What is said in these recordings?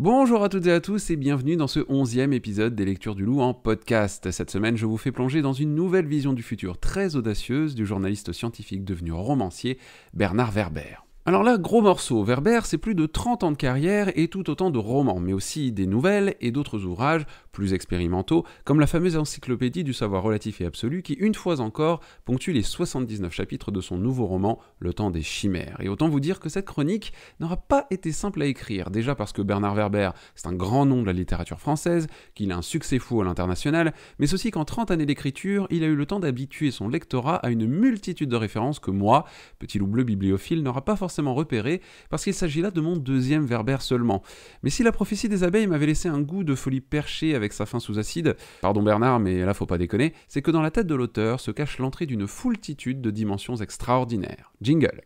Bonjour à toutes et à tous et bienvenue dans ce 11e épisode des Lectures du Loup en podcast. Cette semaine, je vous fais plonger dans une nouvelle vision du futur très audacieuse du journaliste scientifique devenu romancier Bernard Werber. Alors là, gros morceau, Werber, c'est plus de 30 ans de carrière et tout autant de romans, mais aussi des nouvelles et d'autres ouvrages plus expérimentaux, comme la fameuse encyclopédie du savoir relatif et absolu qui, une fois encore, ponctue les 79 chapitres de son nouveau roman, Le temps des chimères. Et autant vous dire que cette chronique n'aura pas été simple à écrire, déjà parce que Bernard Werber, c'est un grand nom de la littérature française, qu'il a un succès fou à l'international, mais aussi qu'en 30 années d'écriture, il a eu le temps d'habituer son lectorat à une multitude de références que moi, petit loup bleu bibliophile, n'aura pas forcément repéré, parce qu'il s'agit là de mon deuxième Werber seulement. Mais si la prophétie des abeilles m'avait laissé un goût de folie perchée avec sa fin sous acide, pardon Bernard, mais là faut pas déconner, c'est que dans la tête de l'auteur se cache l'entrée d'une foultitude de dimensions extraordinaires. Jingle.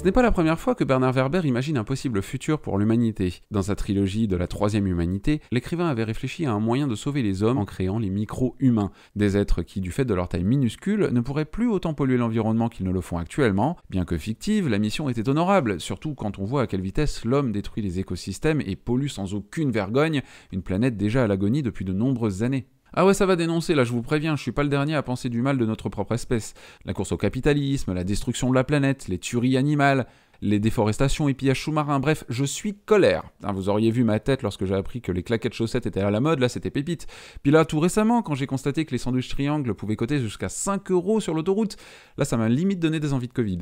Ce n'est pas la première fois que Bernard Werber imagine un possible futur pour l'humanité. Dans sa trilogie de la troisième humanité, l'écrivain avait réfléchi à un moyen de sauver les hommes en créant les micro-humains, des êtres qui, du fait de leur taille minuscule, ne pourraient plus autant polluer l'environnement qu'ils ne le font actuellement. Bien que fictive, la mission était honorable, surtout quand on voit à quelle vitesse l'homme détruit les écosystèmes et pollue sans aucune vergogne une planète déjà à l'agonie depuis de nombreuses années. Ah ouais, ça va dénoncer, là je vous préviens, je suis pas le dernier à penser du mal de notre propre espèce. La course au capitalisme, la destruction de la planète, les tueries animales, les déforestations et pillages sous-marins, bref, je suis colère. Vous auriez vu ma tête lorsque j'ai appris que les claquettes chaussettes étaient à la mode, là c'était pépite. Puis là, tout récemment, quand j'ai constaté que les sandwichs triangles pouvaient coter jusqu'à 5 € sur l'autoroute, là ça m'a limite donné des envies de Covid.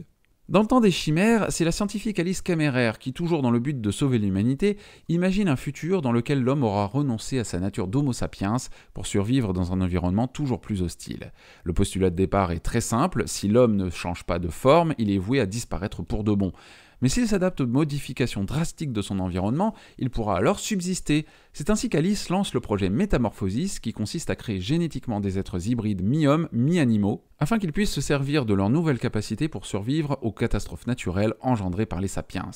Dans le temps des chimères, c'est la scientifique Alice Kammerer qui, toujours dans le but de sauver l'humanité, imagine un futur dans lequel l'homme aura renoncé à sa nature d'homo sapiens pour survivre dans un environnement toujours plus hostile. Le postulat de départ est très simple, si l'homme ne change pas de forme, il est voué à disparaître pour de bon. Mais s'il s'adapte aux modifications drastiques de son environnement, il pourra alors subsister. C'est ainsi qu'Alice lance le projet Métamorphosis, qui consiste à créer génétiquement des êtres hybrides mi-hommes, mi-animaux, afin qu'ils puissent se servir de leurs nouvelles capacités pour survivre aux catastrophes naturelles engendrées par les sapiens.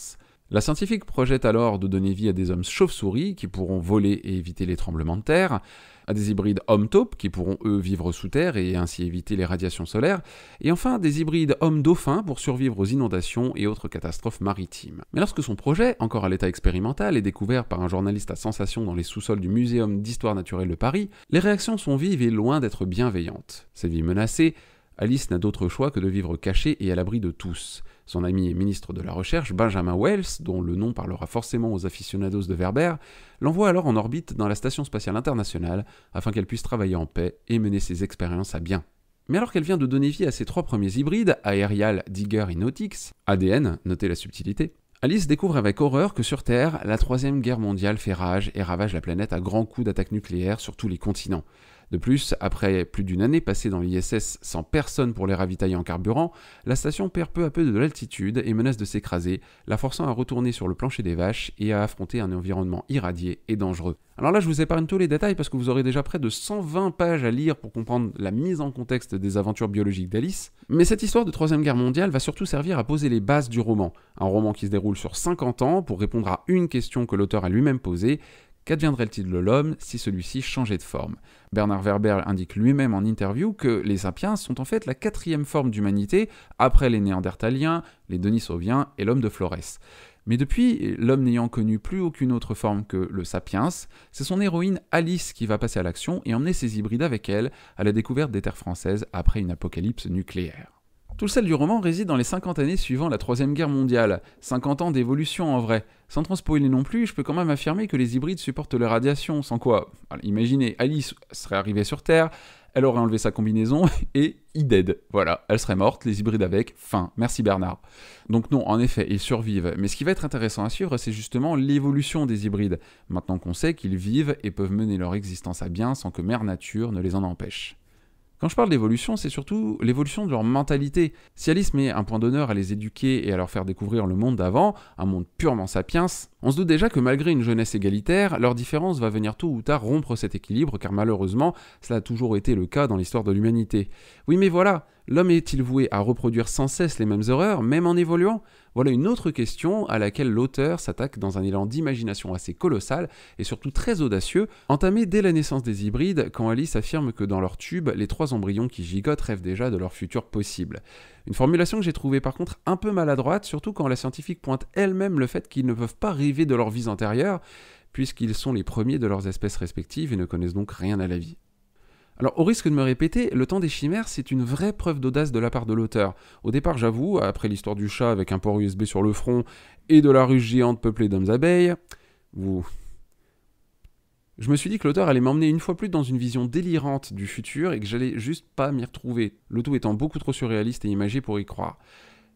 La scientifique projette alors de donner vie à des hommes chauves-souris qui pourront voler et éviter les tremblements de terre, à des hybrides hommes-taupes qui pourront eux vivre sous terre et ainsi éviter les radiations solaires, et enfin des hybrides hommes-dauphins pour survivre aux inondations et autres catastrophes maritimes. Mais lorsque son projet, encore à l'état expérimental, est découvert par un journaliste à sensation dans les sous-sols du Muséum d'Histoire Naturelle de Paris, les réactions sont vives et loin d'être bienveillantes. Sa vie menacée, Alice n'a d'autre choix que de vivre cachée et à l'abri de tous. Son ami et ministre de la Recherche, Benjamin Wells, dont le nom parlera forcément aux aficionados de Werber, l'envoie alors en orbite dans la Station spatiale internationale afin qu'elle puisse travailler en paix et mener ses expériences à bien. Mais alors qu'elle vient de donner vie à ses 3 premiers hybrides, Aerial, Digger et Nautix, ADN, notez la subtilité, Alice découvre avec horreur que sur Terre, la Troisième Guerre mondiale fait rage et ravage la planète à grands coups d'attaques nucléaires sur tous les continents. De plus, après plus d'une année passée dans l'ISS sans personne pour les ravitailler en carburant, la station perd peu à peu de l'altitude et menace de s'écraser, la forçant à retourner sur le plancher des vaches et à affronter un environnement irradié et dangereux. Alors là, je vous épargne tous les détails parce que vous aurez déjà près de 120 pages à lire pour comprendre la mise en contexte des aventures biologiques d'Alice. Mais cette histoire de Troisième Guerre mondiale va surtout servir à poser les bases du roman. Un roman qui se déroule sur 50 ans pour répondre à une question que l'auteur a lui-même posée. Qu'adviendrait-il de l'homme si celui-ci changeait de forme ? Bernard Werber indique lui-même en interview que les sapiens sont en fait la 4e forme d'humanité, après les néandertaliens, les denisoviens et l'homme de Flores. Mais depuis, l'homme n'ayant connu plus aucune autre forme que le sapiens, c'est son héroïne Alice qui va passer à l'action et emmener ses hybrides avec elle à la découverte des terres françaises après une apocalypse nucléaire. Tout le sel du roman réside dans les 50 années suivant la Troisième Guerre mondiale, 50 ans d'évolution en vrai. Sans trop spoiler non plus, je peux quand même affirmer que les hybrides supportent les radiations, sans quoi, imaginez, Alice serait arrivée sur Terre, elle aurait enlevé sa combinaison et dead. Voilà, elle serait morte, les hybrides avec, fin. Merci Bernard. Donc non, en effet, ils survivent. Mais ce qui va être intéressant à suivre, c'est justement l'évolution des hybrides. Maintenant qu'on sait qu'ils vivent et peuvent mener leur existence à bien sans que Mère Nature ne les en empêche. Quand je parle d'évolution, c'est surtout l'évolution de leur mentalité. Si Alice met un point d'honneur à les éduquer et à leur faire découvrir le monde d'avant, un monde purement sapiens, on se doute déjà que malgré une jeunesse égalitaire, leur différence va venir tôt ou tard rompre cet équilibre, car malheureusement, cela a toujours été le cas dans l'histoire de l'humanité. Oui mais voilà, L'homme est-il voué à reproduire sans cesse les mêmes erreurs, même en évoluant ? Voilà une autre question à laquelle l'auteur s'attaque dans un élan d'imagination assez colossal et surtout très audacieux, entamé dès la naissance des hybrides, quand Alice affirme que dans leur tube, les 3 embryons qui gigotent rêvent déjà de leur futur possible. Une formulation que j'ai trouvée par contre un peu maladroite, surtout quand la scientifique pointe elle-même le fait qu'ils ne peuvent pas rêver de leurs vies antérieures, puisqu'ils sont les premiers de leurs espèces respectives et ne connaissent donc rien à la vie. Alors, au risque de me répéter, Le Temps des Chimères, c'est une vraie preuve d'audace de la part de l'auteur. Au départ, j'avoue, après l'histoire du chat avec un port USB sur le front et de la ruche géante peuplée d'hommes abeilles, je me suis dit que l'auteur allait m'emmener une fois plus dans une vision délirante du futur et que j'allais juste pas m'y retrouver, le tout étant beaucoup trop surréaliste et imagé pour y croire.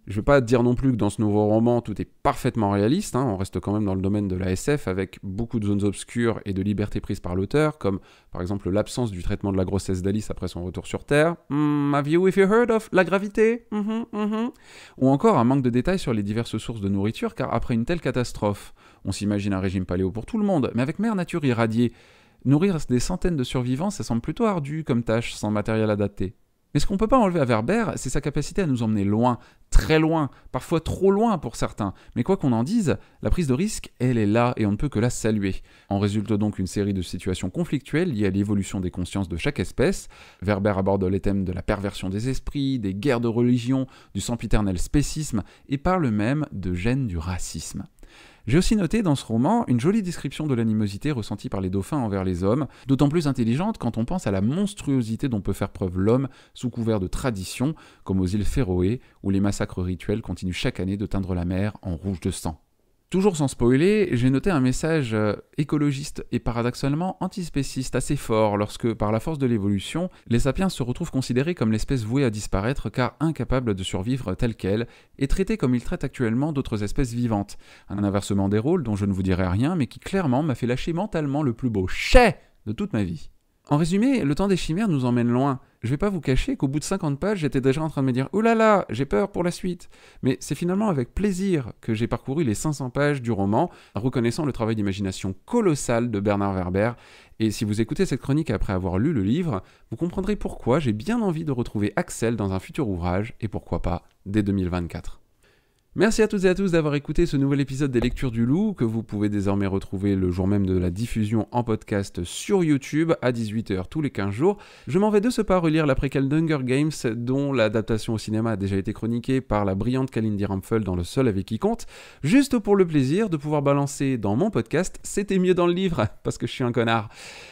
Je vais pas dire non plus que dans ce nouveau roman, tout est parfaitement réaliste, on reste quand même dans le domaine de la SF avec beaucoup de zones obscures et de libertés prises par l'auteur, comme par exemple l'absence du traitement de la grossesse d'Alice après son retour sur Terre. Have you heard of la gravité? Ou encore un manque de détails sur les diverses sources de nourriture, car après une telle catastrophe, on s'imagine un régime paléo pour tout le monde, mais avec Mère Nature irradiée, nourrir des centaines de survivants, ça semble plutôt ardu comme tâche sans matériel adapté. Mais ce qu'on ne peut pas enlever à Werber, c'est sa capacité à nous emmener loin, très loin, parfois trop loin pour certains. Mais quoi qu'on en dise, la prise de risque, elle est là et on ne peut que la saluer. En résulte donc une série de situations conflictuelles liées à l'évolution des consciences de chaque espèce. Werber aborde les thèmes de la perversion des esprits, des guerres de religion, du sempiternel spécisme et parle même de gènes du racisme. J'ai aussi noté dans ce roman une jolie description de l'animosité ressentie par les dauphins envers les hommes, d'autant plus intelligente quand on pense à la monstruosité dont peut faire preuve l'homme sous couvert de tradition, comme aux îles Féroé, où les massacres rituels continuent chaque année de teindre la mer en rouge de sang. Toujours sans spoiler, j'ai noté un message écologiste et paradoxalement antispéciste assez fort lorsque, par la force de l'évolution, les sapiens se retrouvent considérés comme l'espèce vouée à disparaître car incapable de survivre telle qu'elle et traités comme ils traitent actuellement d'autres espèces vivantes. Un inversement des rôles dont je ne vous dirai rien mais qui clairement m'a fait lâcher mentalement le plus beau chais de toute ma vie. En résumé, Le Temps des Chimères nous emmène loin. Je vais pas vous cacher qu'au bout de 50 pages, j'étais déjà en train de me dire « Ouh là là, j'ai peur pour la suite !» Mais c'est finalement avec plaisir que j'ai parcouru les 500 pages du roman, reconnaissant le travail d'imagination colossal de Bernard Werber. Et si vous écoutez cette chronique après avoir lu le livre, vous comprendrez pourquoi j'ai bien envie de retrouver Axel dans un futur ouvrage, et pourquoi pas dès 2024. Merci à toutes et à tous d'avoir écouté ce nouvel épisode des Lectures du Loup, que vous pouvez désormais retrouver le jour même de la diffusion en podcast sur YouTube à 18h tous les 15 jours. Je m'en vais de ce pas relire la préquelle d'Hunger Games, dont l'adaptation au cinéma a déjà été chroniquée par la brillante Kalindi Rumpel dans Le Seul avec qui compte, juste pour le plaisir de pouvoir balancer dans mon podcast « C'était mieux dans le livre », parce que je suis un connard.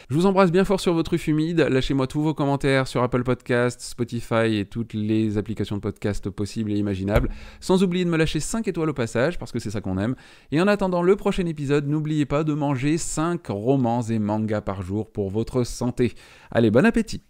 Je vous embrasse bien fort sur votre œuf humide, lâchez-moi tous vos commentaires sur Apple Podcasts, Spotify et toutes les applications de podcast possibles et imaginables, sans oublier de me lâcher 5 étoiles au passage, parce que c'est ça qu'on aime. Et en attendant le prochain épisode, n'oubliez pas de manger 5 romans et mangas par jour pour votre santé. Allez, bon appétit!